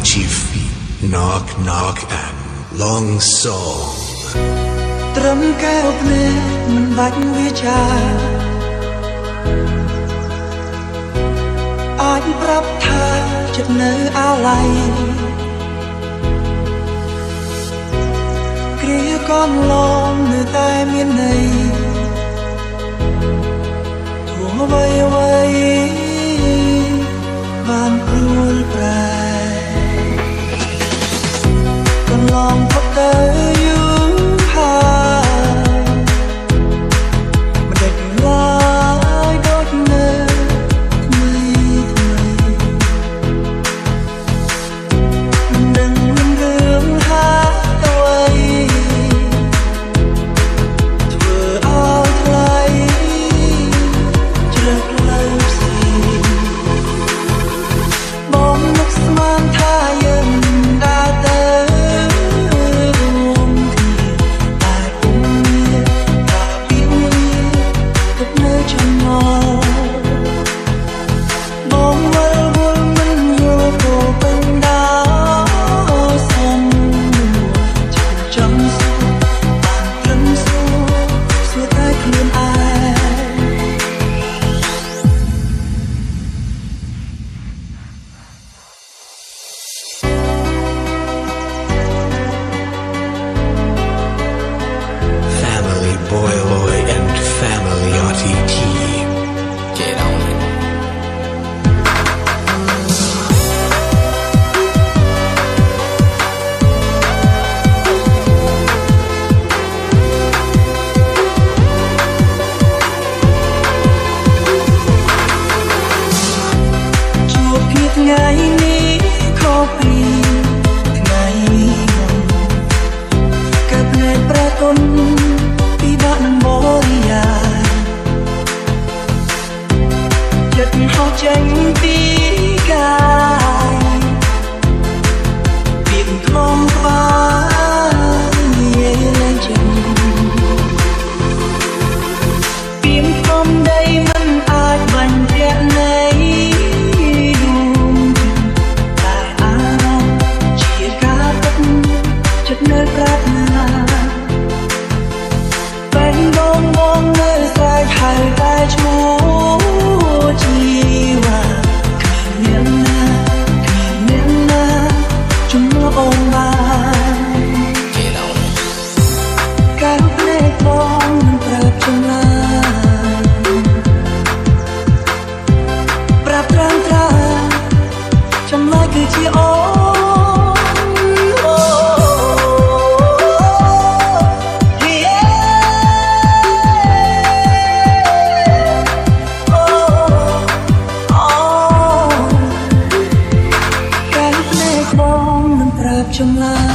chief knock knock and long song ត្រឹមកែវភ្នែកមិនបាច់វាចាអាចប្រាប់ថាចិត្តនៅអាឡ័យគ្រាកូនឡងនៅតែមានន័យទោះអ្វីអ្វីបានព្រួលប្រែកន្លងផុតទៅយូរហើយមិនដេញឡើយដូចនៅថ្មីថ្មីមិនដឹងមានរឿងហាអ្វីធ្វើឲ្យថ្លៃជ្រឹកលើផ្សេងបងនឹកស្មានថាយើងដើរទៅរួមគ្នាតែពុំមានតែពីទុកនៅចំណោបងវិលវល់មិនយល់ក៏ពេញដល់សុំចាំសួរបានត្រឹមសួរតែខ្លួនឯងFamily Boy and Family RTT. Get on it. ជួបគ្នាថ្ងៃនេះខុសពីថ្ងៃមុនកើតភ្នែកប្រែគុណពិបាកនឹងបរិយាចិត្តហោះចេញពីកាយពីក្នុងក្បាលនិយាយលែងចេញពីធំដីមិនអាចបាញ់រាក់នៃដួងតែអារម្មណ៍ជាការពិតចិត្តនៅប្រាថ្នាពេលបងបងនៅស្រែកហៅតែឈ្មោះជីវ៉ាគ្មានអ្នកណាជំនួសអូនបានការភ្នែកបងមិនប្រាប់ចម្លើយប្រាប់ត្រង់ចម្លើយគឺជាអូនចម្លើយ